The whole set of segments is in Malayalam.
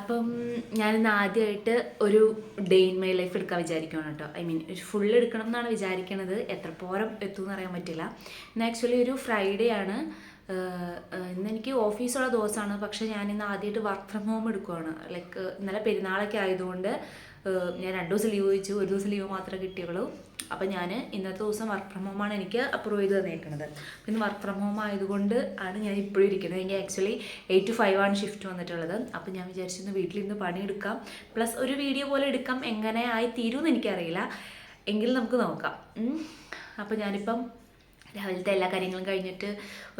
അപ്പം ഞാനിന്ന് ആദ്യമായിട്ട് ഒരു ഡേ ഇൻ മൈ ലൈഫ് എടുക്കാൻ വിചാരിക്കുകയാണ് കേട്ടോ. ഐ മീൻ ഫുൾ എടുക്കണം എന്നാണ് വിചാരിക്കണത്. എത്ര പോരം എത്തുമെന്ന് അറിയാൻ പറ്റില്ല. ഇന്ന് ആക്ച്വലി ഒരു ഫ്രൈഡേ ആണ്. ഇന്ന് എനിക്ക് ഓഫീസുള്ള ദിവസമാണ്. പക്ഷേ ഞാനിന്ന് ആദ്യമായിട്ട് വർക്ക് ഫ്രം ഹോം എടുക്കുകയാണ്. ലൈക്ക് ഇന്നലെ പെരുന്നാളൊക്കെ ആയതുകൊണ്ട് ഞാൻ 2 ദിവസം ലീവ് ചോദിച്ചു, 1 ദിവസം ലീവ് മാത്രമേ കിട്ടിയുള്ളൂ. അപ്പോൾ ഞാൻ ഇന്നത്തെ ദിവസം വർക്ക് ഫ്രം ഹോമാണ് എനിക്ക് അപ്രൂവ് ചെയ്ത് തന്നേക്കുന്നത്. അപ്പോൾ ഇന്ന് വർക്ക് ഫ്രം ഹോം ആയതുകൊണ്ട് ആണ് ഞാൻ ഇപ്പോഴും ഇരിക്കുന്നത്. എനിക്ക് ആക്ച്വലി 8 to 5 ആണ് ഷിഫ്റ്റ് വന്നിട്ടുള്ളത്. അപ്പോൾ ഞാൻ വിചാരിച്ചിരുന്നു വീട്ടിലിരുന്ന് പണിയെടുക്കാം, പ്ലസ് ഒരു വീഡിയോ പോലെ എടുക്കാം. എങ്ങനെ ആയി തീരുമെന്ന് എനിക്കറിയില്ല, എങ്കിലും നമുക്ക് നോക്കാം. അപ്പോൾ ഞാനിപ്പം രാവിലത്തെ എല്ലാ കാര്യങ്ങളും കഴിഞ്ഞിട്ട്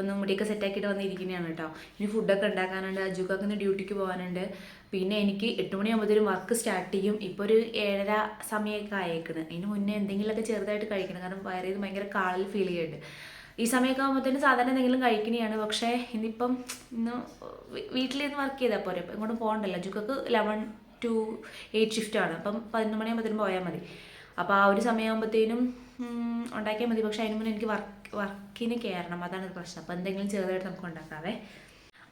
ഒന്ന് മുടിയൊക്കെ സെറ്റാക്കിയിട്ട് വന്നിരിക്കുന്നതാണ് കേട്ടോ. ഇനി ഫുഡൊക്കെ ഉണ്ടാക്കാനുണ്ട്, അജുക്കൊക്കെ ഇന്ന് ഡ്യൂട്ടിക്ക് പോകാനുണ്ട്. പിന്നെ എനിക്ക് 8 മണിയാകുമ്പോഴത്തേനും വർക്ക് സ്റ്റാർട്ട് ചെയ്യും. ഇപ്പോൾ ഒരു 7:30 സമയമൊക്കെ ആയേക്കണ്. അതിന് മുന്നേ എന്തെങ്കിലുമൊക്കെ ചെറുതായിട്ട് കഴിക്കണം, കാരണം വയറിൽ ഭയങ്കര കാളൽ ഫീൽ ചെയ്യുന്നുണ്ട്. ഈ സമയമൊക്കെ ആകുമ്പോഴത്തേനും സാധാരണ എന്തെങ്കിലും കഴിക്കണതാണ്. പക്ഷേ ഇന്ന് വീട്ടിലിരുന്ന് വർക്ക് ചെയ്താൽ പോരെ, അപ്പം ഇങ്ങോട്ടും പോകണ്ടല്ലോ. അജുക്കൊക്കെ 11 to 8 ഷിഫ്റ്റാണ്. അപ്പം 11 മണിയാകുമ്പോഴത്തേനും പോയാൽ മതി. അപ്പോൾ ആ ഒരു സമയമാകുമ്പോഴത്തേനും ഉണ്ടാക്കിയാൽ മതി. പക്ഷേ അതിന് മുന്നേ എനിക്ക് വർക്കിന് കയറണം, അതാണ് പ്രശ്നം. അപ്പോൾ എന്തെങ്കിലും ചെറുതായിട്ട് നമുക്ക് ഉണ്ടാക്കാവേ.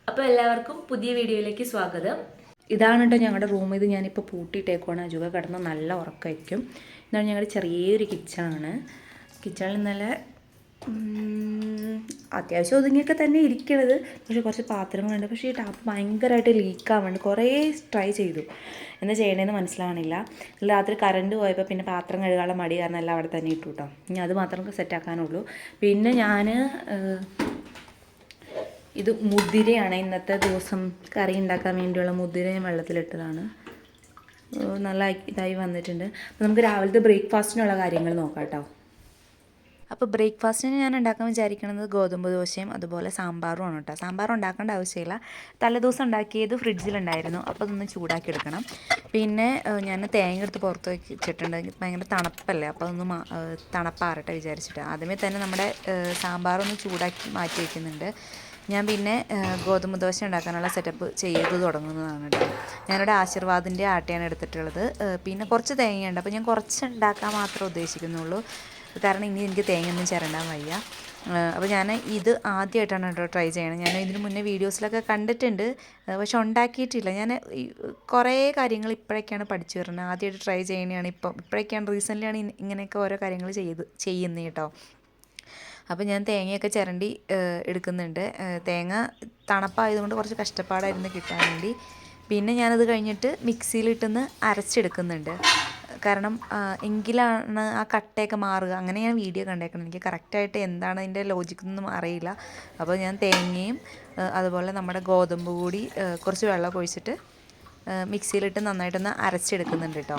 അപ്പോൾ എല്ലാവർക്കും പുതിയ വീഡിയോയിലേക്ക് സ്വാഗതം. ഇതാണ് കേട്ടോ ഞങ്ങളുടെ റൂം. ഇത് ഞാനിപ്പോൾ പൂട്ടിയിട്ടേക്കുവാണ്. അജുക കിടന്ന് നല്ല ഉറക്കം വയ്ക്കും. ഇതാണ് ഞങ്ങളുടെ ചെറിയൊരു കിച്ചണാണ്. കിച്ചണിൽ ഇന്നലെ അത്യാവശ്യം ഒതുങ്ങിയൊക്കെ തന്നെ ഇരിക്കണത്. പക്ഷേ കുറച്ച് പാത്രങ്ങളുണ്ട്. പക്ഷേ ഈ ടാപ്പ് ഭയങ്കരമായിട്ട് ലീക്കാവുന്നുണ്ട്. കുറേ ട്രൈ ചെയ്തു, എന്താ ചെയ്യണതെന്ന് മനസ്സിലാവണില്ല. രാത്രി കറണ്ട് പോയപ്പോൾ പിന്നെ പാത്രം കഴുകാനുള്ള മടി കാരണം എല്ലാം അവിടെ തന്നെ ഇട്ടു കേട്ടോ. ഇനി അത് മാത്രം സെറ്റാക്കാനുള്ളൂ. പിന്നെ ഞാൻ ഇത് മുതിരയാണ് ഇന്നത്തെ ദിവസം കറി ഉണ്ടാക്കാൻ വേണ്ടിയുള്ള മുതിര ഞാൻ വെള്ളത്തിലിട്ടതാണ്. നല്ല ഇതായി വന്നിട്ടുണ്ട്. അപ്പോൾ നമുക്ക് രാവിലത്തെ ബ്രേക്ക്ഫാസ്റ്റിനുള്ള കാര്യങ്ങൾ നോക്കാം കേട്ടോ. അപ്പോൾ ബ്രേക്ക്ഫാസ്റ്റിന് ഞാൻ ഉണ്ടാക്കാൻ വിചാരിക്കുന്നത് ഗോതമ്പ് ദോശയും അതുപോലെ സാമ്പാറുമാണ് കേട്ടോ. സാമ്പാർ ഉണ്ടാക്കേണ്ട ആവശ്യമില്ല, തലേദിവസം ഉണ്ടാക്കിയത് ഫ്രിഡ്ജിലുണ്ടായിരുന്നു. അപ്പോൾ അതൊന്ന് ചൂടാക്കി എടുക്കണം. പിന്നെ ഞാൻ തേങ്ങ എടുത്ത് പുറത്ത് വെച്ചിട്ടുണ്ട്. ഭയങ്കര തണുപ്പല്ലേ, അപ്പോൾ അതൊന്ന് തണുപ്പാറട്ടെ വിചാരിച്ചിട്ട് ആദ്യമേ തന്നെ നമ്മുടെ സാമ്പാറൊന്ന് ചൂടാക്കി മാറ്റി വയ്ക്കുന്നുണ്ട്. ഞാൻ പിന്നെ ഗോതമ്പ് ദോശ ഉണ്ടാക്കാനുള്ള സെറ്റപ്പ് ചെയ്ത് തുടങ്ങുന്നതാണ് കേട്ടോ. ഞാനിവിടെ ആശീർവാദിൻ്റെ ആട്ടയാണ് എടുത്തിട്ടുള്ളത്. പിന്നെ കുറച്ച് തേങ്ങയുണ്ട്, അപ്പോൾ ഞാൻ കുറച്ച് ഉണ്ടാക്കാൻ മാത്രമേ ഉദ്ദേശിക്കുന്നുള്ളൂ, കാരണം ഇനി എനിക്ക് തേങ്ങയൊന്നും ചിരണ്ടാൻ വയ്യ. അപ്പോൾ ഞാൻ ഇത് ആദ്യമായിട്ടാണ് കേട്ടോ ട്രൈ ചെയ്യണം. ഞാൻ ഇതിന് മുന്നേ വീഡിയോസിലൊക്കെ കണ്ടിട്ടുണ്ട്, പക്ഷെ ഉണ്ടാക്കിയിട്ടില്ല. ഞാൻ കുറേ കാര്യങ്ങൾ ഇപ്പോഴൊക്കെയാണ് പഠിച്ചു വരുന്നത്. ആദ്യമായിട്ട് ട്രൈ ചെയ്യണതാണ്. ഇപ്പോഴൊക്കെയാണ് റീസെൻ്റ്ലിയാണ് ഇങ്ങനെയൊക്കെ ഓരോ കാര്യങ്ങൾ ചെയ്യുന്നത് കേട്ടോ. അപ്പോൾ ഞാൻ തേങ്ങയൊക്കെ ചിരണ്ടി എടുക്കുന്നുണ്ട്. തേങ്ങ തണുപ്പായതുകൊണ്ട് കുറച്ച് കഷ്ടപ്പാടായിരുന്നു കിട്ടാൻ വേണ്ടി. പിന്നെ ഞാനത് കഴിഞ്ഞിട്ട് മിക്സിയിലിട്ടൊന്ന് അരച്ചെടുക്കുന്നുണ്ട്, കാരണം എങ്കിലാണ് ആ കട്ടയൊക്കെ മാറുക. അങ്ങനെ ഞാൻ വീഡിയോ കണ്ടേക്കണം. എനിക്ക് കറക്റ്റായിട്ട് എന്താണ് അതിൻ്റെ ലോജിക്കൊന്നും അറിയില്ല. അപ്പോൾ ഞാൻ തേങ്ങയും അതുപോലെ നമ്മുടെ ഗോതമ്പ് കൂടി കുറച്ച് വെള്ളം ഒഴിച്ചിട്ട് മിക്സിയിലിട്ട് നന്നായിട്ടൊന്ന് അരച്ചെടുക്കുന്നുണ്ട് കേട്ടോ.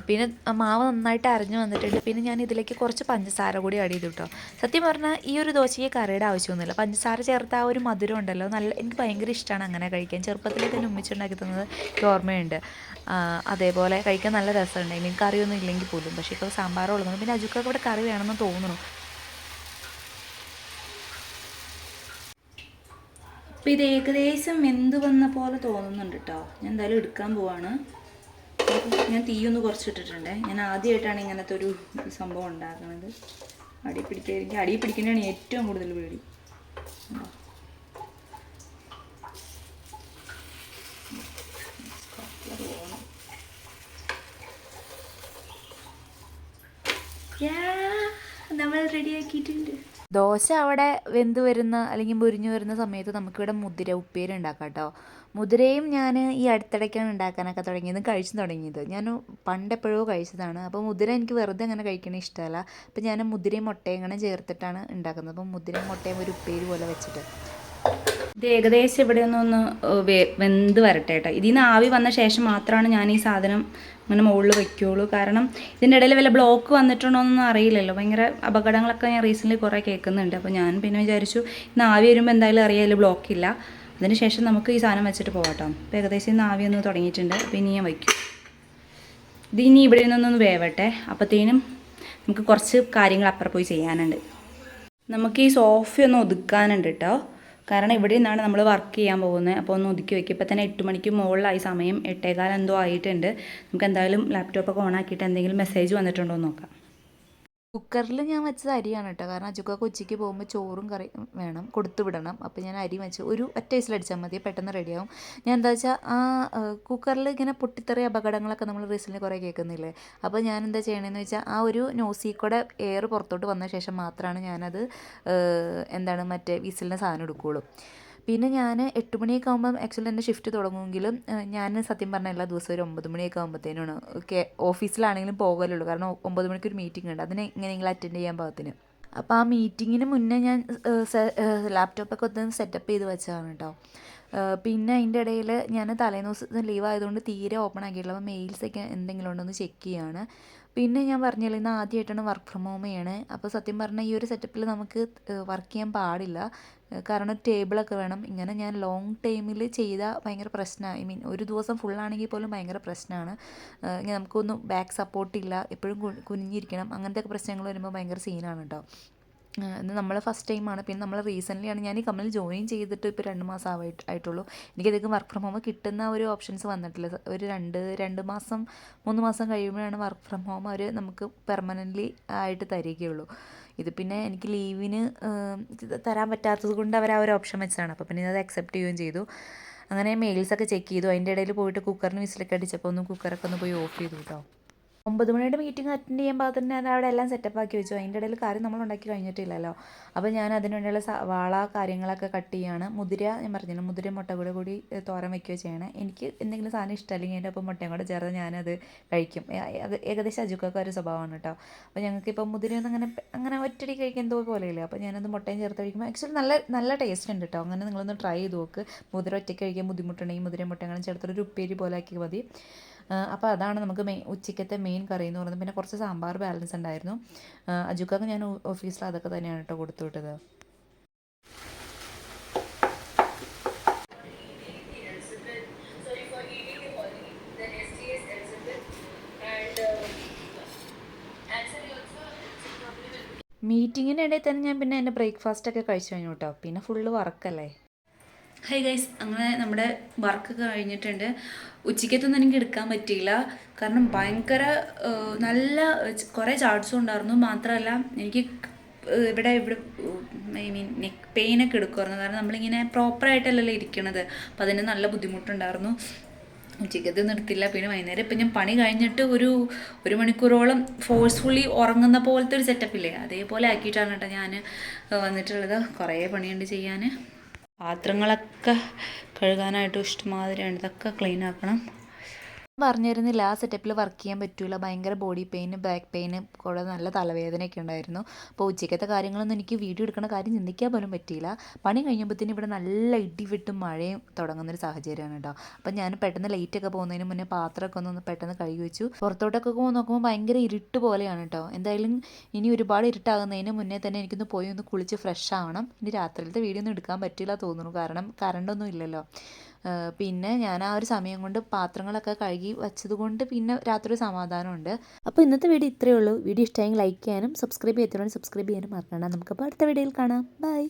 പിന്നെ മാവ് നന്നായിട്ട് അരഞ്ഞു വന്നിട്ടുണ്ട്. പിന്നെ ഞാൻ ഇതിലേക്ക് കുറച്ച് പഞ്ചസാര കൂടി ആഡ് ചെയ്തു കേട്ടോ. സത്യം പറഞ്ഞാൽ ഈ ഒരു ദോശയ്ക്ക് കറിയുടെ ആവശ്യമൊന്നുമില്ല. പഞ്ചസാര ചേർത്ത ആ ഒരു മധുരം ഉണ്ടല്ലോ, എനിക്ക് ഭയങ്കര ഇഷ്ടമാണ് അങ്ങനെ കഴിക്കാൻ. ചെറുപ്പത്തിലേ തന്നെ ഉമ്മിച്ചുണ്ടാക്കി തന്നത് എനിക്ക് ഓർമ്മയുണ്ട്. അതേപോലെ കഴിക്കാൻ നല്ല രസമുണ്ട്. എനിക്ക് കറിയൊന്നും ഇല്ലെങ്കിൽ പോലും. പക്ഷേ ഇപ്പോൾ സാമ്പാർ ഉള്ളതുകൊണ്ട് പിന്നെ അജുക്കൊക്കെ ഇവിടെ കറി വേണമെന്ന് തോന്നുന്നു. അപ്പോൾ ഇത് ഏകദേശം വെന്ത് വന്ന പോലെ തോന്നുന്നുണ്ട് കേട്ടോ. ഞാൻ എന്തായാലും എടുക്കാൻ പോവാണ്. ഞാൻ തീയൊന്ന് കുറച്ചിട്ടിട്ടുണ്ട്. ഞാൻ ആദ്യമായിട്ടാണ് ഇങ്ങനത്തെ ഒരു സംഭവം ഉണ്ടാക്കുന്നത്. എനിക്ക് അടി പിടിക്കുന്നതാണ് ഏറ്റവും കൂടുതൽ പേടി. നമ്മൾ റെഡിയാക്കിയിട്ടുണ്ട്. ദോശ അവിടെ വെന്ത് വരുന്ന അല്ലെങ്കിൽ മുരിഞ്ഞു വരുന്ന സമയത്ത് നമുക്കിവിടെ മുതിര ഉപ്പേരി ഉണ്ടാക്കാം കേട്ടോ. മുതിരയും ഞാൻ ഈ അടുത്തിടയ്ക്കാണ് ഉണ്ടാക്കാനൊക്കെ തുടങ്ങിയത്, കഴിച്ചു തുടങ്ങിയത്. ഞാൻ പണ്ടെപ്പോഴോ കഴിച്ചതാണ്. അപ്പോൾ മുതിര എനിക്ക് വെറുതെ അങ്ങനെ കഴിക്കണ ഇഷ്ടമല്ല. അപ്പോൾ ഞാൻ മുതിരയും മുട്ടയും ഇങ്ങനെ ചേർത്തിട്ടാണ് ഉണ്ടാക്കുന്നത്. അപ്പോൾ മുതിരയും മുട്ടയും ഒരു ഉപ്പേരി പോലെ വെച്ചിട്ട് ഇത് ഏകദേശം ഇവിടെ ഒന്ന് വെന്ത് വരട്ടെ കേട്ടോ. ഇതിൽ നിന്ന് ആവി വന്ന ശേഷം മാത്രമാണ് ഞാൻ ഈ സാധനം അങ്ങനെ മുകളിൽ വയ്ക്കുകയുള്ളൂ. കാരണം ഇതിൻ്റെ ഇടയിൽ വല്ല ബ്ലോക്ക് വന്നിട്ടുണ്ടോയെന്നൊന്നും അറിയില്ലല്ലോ. ഭയങ്കര അപകടങ്ങളൊക്കെ ഞാൻ റീസെൻ്റ്ലി കുറേ കേൾക്കുന്നുണ്ട്. അപ്പോൾ ഞാൻ പിന്നെ വിചാരിച്ചു ഇന്ന് ആവി വരുമ്പോൾ എന്തായാലും അറിയാമല്ലോ ബ്ലോക്കില്ല. അതിന് ശേഷം നമുക്ക് ഈ സാധനം വെച്ചിട്ട് പോകട്ടോ. അപ്പോൾ ഏകദേശം ഇന്ന് ആവി ഒന്ന് തുടങ്ങിയിട്ടുണ്ട്. അപ്പോൾ ഇനി ഞാൻ വയ്ക്കും. ഇത് ഇനി ഇവിടെ നിന്നൊന്ന് വേവട്ടെ. അപ്പോഴത്തേനും നമുക്ക് കുറച്ച് കാര്യങ്ങൾ അപ്പുറം പോയി ചെയ്യാനുണ്ട്. നമുക്ക് ഈ സോഫ ഒന്ന് ഒതുക്കാനുണ്ട് കേട്ടോ. കാരണം ഇവിടെ നിന്നാണ് നമ്മൾ വർക്ക് ചെയ്യാൻ പോകുന്നത്. അപ്പോൾ ഒന്ന് ഒതുക്കി വയ്ക്കും. ഇപ്പോൾ തന്നെ 8 മണിക്ക് മുകളിലായി സമയം. 8:15 എന്തോ ആയിട്ടുണ്ട്. നമുക്ക് എന്തായാലും ലാപ്ടോപ്പൊക്കെ ഓൺ ആക്കിയിട്ട് എന്തെങ്കിലും മെസ്സേജ് വന്നിട്ടുണ്ടോ എന്ന് നോക്കാം. കുക്കറിൽ ഞാൻ വെച്ചത് അരിയാണ് കേട്ടോ, കാരണം അജുക്കൊക്കെ ഉച്ചയ്ക്ക് പോകുമ്പോൾ ചോറും കറി വേണം, കൊടുത്തു വിടണം. അപ്പോൾ ഞാൻ അരി വെച്ച് ഒരു ഒറ്റ വിസിലടിച്ചാൽ മതി, പെട്ടെന്ന് റെഡിയാവും. ഞാൻ എന്താ വെച്ചാൽ ആ കുക്കറിൽ ഇങ്ങനെ പൊട്ടിത്തെറിയ അപകടങ്ങളൊക്കെ നമ്മൾ റീസെൻ്റ് കുറേ കേൾക്കുന്നില്ലേ. അപ്പോൾ ഞാൻ എന്താ ചെയ്യണമെന്ന് വെച്ചാൽ ആ ഒരു നോസിൽ കൂടെ എയർ പുറത്തോട്ട് വന്ന ശേഷം മാത്രമാണ് ഞാനത് എന്താണ് മറ്റേ വിസിലിൻ്റെ സാധനം എടുക്കുകയുള്ളൂ. പിന്നെ ഞാൻ 8 മണിയൊക്കെ ആകുമ്പം ആക്ച്വലി എൻ്റെ ഷിഫ്റ്റ് തുടങ്ങുമെങ്കിലും ഞാൻ സത്യം പറഞ്ഞാൽ എല്ലാ ദിവസവും ഒരു 9 മണിയൊക്കെ ആകുമ്പോഴത്തേനാണ് ഓഫീസിലാണെങ്കിലും പോകലുള്ളൂ. കാരണം 9 മണിക്ക് ഒരു മീറ്റിംഗ് ഉണ്ട്, അതിനെ എങ്ങനെയെങ്കിലും അറ്റൻഡ് ചെയ്യാൻ പാകത്തിന്. അപ്പോൾ ആ മീറ്റിങ്ങിന് മുന്നേ ഞാൻ ലാപ്ടോപ്പൊക്കെ ഒന്ന് സെറ്റപ്പ് ചെയ്ത് വെച്ചതാണ് കേട്ടോ. പിന്നെ അതിൻ്റെ ഇടയിൽ ഞാൻ തലേന്ന് ദിവസം ലീവ് ആയതുകൊണ്ട് തീരെ ഓപ്പൺ ആക്കിയിട്ടില്ല. അപ്പോൾ മെയിൽസൊക്കെ എന്തെങ്കിലും ഉണ്ടോ എന്ന് ചെക്ക് ചെയ്യുകയാണ്. പിന്നെ ഞാൻ പറഞ്ഞില്ല, ഇന്ന് ആദ്യമായിട്ടാണ് വർക്ക് ഫ്രം ഹോം ചെയ്യണേ. അപ്പോൾ സത്യം പറഞ്ഞാൽ ഈ ഒരു സെറ്റപ്പിൽ നമുക്ക് വർക്ക് ചെയ്യാൻ പാടില്ല, കാരണം ടേബിളൊക്കെ വേണം. ഇങ്ങനെ ഞാൻ ലോങ് ടൈമിൽ ചെയ്താൽ ഭയങ്കര പ്രശ്നമാണ്. ഐ മീൻ ഒരു ദിവസം ഫുള്ളാണെങ്കിൽ പോലും ഭയങ്കര പ്രശ്നമാണ്. ഇങ്ങനെ നമുക്കൊന്നും ബാക്ക് സപ്പോർട്ടില്ല, എപ്പോഴും കുനിഞ്ഞിരിക്കണം, അങ്ങനത്തെ പ്രശ്നങ്ങൾ വരുമ്പോൾ ഭയങ്കര സീനാണ് കേട്ടോ. ഇത് നമ്മൾ ഫസ്റ്റ് ടൈമാണ്. പിന്നെ നമ്മൾ റീസെൻ്റ്ലിയാണ് ഞാൻ ഈ കമ്പനിയിൽ ജോയിൻ ചെയ്തിട്ട് ഇപ്പോൾ 2 മാസം ആയിട്ടുള്ളൂ. എനിക്കധികം വർക്ക് ഫ്രം ഹോം കിട്ടുന്ന ഒരു ഓപ്ഷൻസ് വന്നിട്ടില്ല. ഒരു 2 മാസം 3 മാസം കഴിയുമ്പോഴാണ് വർക്ക് ഫ്രം ഹോം അവർ നമുക്ക് പെർമനൻ്റ്ലി ആയിട്ട് തരികയുള്ളൂ. ഇത് പിന്നെ എനിക്ക് ലീവിന് തരാൻ പറ്റാത്തത് കൊണ്ട് അവർ ആ ഒരു ഓപ്ഷൻ വെച്ചതാണ്. അപ്പോൾ പിന്നെ അത് അക്സെപ്റ്റ് ചെയ്യുകയും ചെയ്തു. അങ്ങനെ മെയിൽസൊക്കെ ചെക്ക് ചെയ്തു. അതിൻ്റെ ഇടയിൽ പോയിട്ട് കുക്കറിന് വിസിലൊക്കെ അടിച്ചപ്പോൾ കുക്കറൊക്കെ ഒന്ന് പോയി ഓഫ് ചെയ്തു കേട്ടോ. 9 മണിയുടെ മീറ്റിംഗ് അറ്റൻഡ് ചെയ്യുമ്പോൾ തന്നെ ഞാൻ അവിടെ എല്ലാം സെറ്റപ്പ് ആക്കി വെച്ചു. അതിൻ്റെ ഇടയിൽ കറി നമ്മൾ ഉണ്ടാക്കി കഴിഞ്ഞിട്ടില്ലല്ലോ. അപ്പോൾ ഞാൻ അതിന് വേണ്ടിയുള്ള സവാള കാര്യങ്ങളൊക്കെ കട്ട് ചെയ്യുകയാണ്. മുതിര ഞാൻ പറഞ്ഞില്ല, മുതിര മുട്ട കൂടി തോരൻ വയ്ക്കുകയോ ചെയ്യണം. എനിക്ക് എന്തെങ്കിലും സാധനം ഇഷ്ടമല്ലെങ്കിൽ അതിൻ്റെ ഒപ്പം മുട്ടയും കൂടെ ചേർത്ത് ഞാനത് കഴിക്കും. ഏകദേശം അജുക്കൊക്കെ ഒരു സ്വഭാവമാണ് കേട്ടോ. അപ്പോൾ ഞങ്ങൾക്കിപ്പോൾ മുതിരയൊന്നും അങ്ങനെ ഒറ്റടി കഴിക്കാൻ എന്തോ പോലെയില്ല. അപ്പോൾ ഞാനത് മുട്ടയും ചേർത്ത് കഴിക്കുമ്പോൾ ആക്ച്വലി നല്ല ടേസ്റ്റ് ഉണ്ട് കേട്ടോ. അങ്ങനെ നിങ്ങളൊന്ന് ട്രൈ ചെയ്ത് നോക്ക്. മുതിര ഒറ്റയ്ക്ക് കഴിക്കാൻ ബുദ്ധിമുട്ടുണ്ടെങ്കിൽ മുതിര മുട്ടയും ചേർത്തൊരു ഉപ്പേരി പോലെ ആക്കി മതി. അപ്പോൾ അതാണ് നമുക്ക് ഉച്ചയ്ക്കത്തെ മെയിൻ കറി എന്ന് പറയുന്നത്. പിന്നെ കുറച്ച് സാമ്പാർ ബാലൻസ് ഉണ്ടായിരുന്നു. അജുക്കൊക്കെ ഞാൻ ഓഫീസിൽ അതൊക്കെ തന്നെയാണ് കേട്ടോ കൊടുത്തു വിട്ടത്. മീറ്റിങ്ങിൻ്റെ ഇടയിൽ തന്നെ ഞാൻ പിന്നെ എൻ്റെ ബ്രേക്ക്ഫാസ്റ്റൊക്കെ കഴിച്ചു കഴിഞ്ഞു കേട്ടോ. പിന്നെ ഫുള്ള് വർക്കല്ലേ. ഹൈ ഗൈസ്, അങ്ങനെ നമ്മുടെ വർക്കൊക്കെ കഴിഞ്ഞിട്ടുണ്ട്. ഉച്ചയ്ക്കത്തൊന്നും എനിക്ക് എടുക്കാൻ പറ്റിയില്ല, കാരണം ഭയങ്കര നല്ല കുറേ ചാർട്ട്സും ഉണ്ടായിരുന്നു. മാത്രമല്ല എനിക്ക് ഇവിടെ ഐ മീൻ നെക്ക് പെയിനൊക്കെ എടുക്കുമായിരുന്നു, കാരണം നമ്മളിങ്ങനെ പ്രോപ്പറായിട്ടല്ലല്ലോ ഇരിക്കണത്. അപ്പോൾ അതിന് നല്ല ബുദ്ധിമുട്ടുണ്ടായിരുന്നു. ഉച്ചയ്ക്കത്തൊന്നും എടുത്തില്ല. പിന്നെ വൈകുന്നേരം ഇപ്പം ഞാൻ പണി കഴിഞ്ഞിട്ട് ഒരു മണിക്കൂറോളം ഫോഴ്സ്ഫുള്ളി ഉറങ്ങുന്ന പോലത്തെ ഒരു സെറ്റപ്പില്ലേ, അതേപോലെ ആക്കിയിട്ടാണ് കേട്ടോ ഞാൻ വന്നിട്ടുള്ളത്. കുറേ പണിയുണ്ട് ചെയ്യാൻ. പാത്രങ്ങളൊക്കെ കഴുകാനായിട്ട് ഇഷ്ടമാതിരിയാണ്, ഇതൊക്കെ ക്ലീൻ ആക്കണം. പറഞ്ഞിരുന്നില്ല ആ സെറ്റപ്പിൽ വർക്ക് ചെയ്യാൻ പറ്റില്ല, ഭയങ്കര ബോഡി പെയിന്, ബാക്ക് പെയിന്, കൂടെ നല്ല തലവേദനയൊക്കെ ഉണ്ടായിരുന്നു. അപ്പോൾ ഉച്ചയ്ക്കത്തെ കാര്യങ്ങളൊന്നും എനിക്ക് വീഡിയോ എടുക്കുന്ന കാര്യം ചിന്തിക്കാൻ പോലും പറ്റിയില്ല. പണി കഴിഞ്ഞപ്പോഴത്തേനും ഇവിടെ നല്ല ഇടിവെട്ടും മഴയും തുടങ്ങുന്നൊരു സാഹചര്യമാണ് കേട്ടോ. അപ്പം ഞാൻ പെട്ടെന്ന് ലേറ്റൊക്കെ പോകുന്നതിന് മുന്നേ പാത്രമൊക്കെ ഒന്ന് പെട്ടെന്ന് കഴുകി വെച്ചു. പുറത്തോട്ടൊക്കെ നോക്കുമ്പോൾ ഭയങ്കര ഇരുട്ട് പോലെയാണ് കേട്ടോ. എന്തായാലും ഇനി ഒരുപാട് ഇരുട്ടാകുന്നതിന് മുന്നേ തന്നെ എനിക്കൊന്ന് പോയി ഒന്ന് കുളിച്ച് ഫ്രഷ് ആവണം. ഇനി രാത്രിയിലത്തെ വീഡിയോ ഒന്നും എടുക്കാൻ പറ്റില്ല തോന്നുന്നു, കാരണം കറണ്ടൊന്നും ഇല്ലല്ലോ. പിന്നെ ഞാൻ ആ ഒരു സമയം കൊണ്ട് പാത്രങ്ങളൊക്കെ കഴുകി വെച്ചത് കൊണ്ട് പിന്നെ രാത്രി സമാധാനമുണ്ട്. അപ്പോൾ ഇന്നത്തെ വീഡിയോ ഇത്രയേ ഉള്ളൂ. വീഡിയോ ഇഷ്ടമെങ്കിൽ ലൈക്ക് ചെയ്യാനും സബ്സ്ക്രൈബ് ചെയ്യാനും മറക്കണ്ട. നമുക്കപ്പോൾ അടുത്ത വീഡിയോയിൽ കാണാം. ബൈ.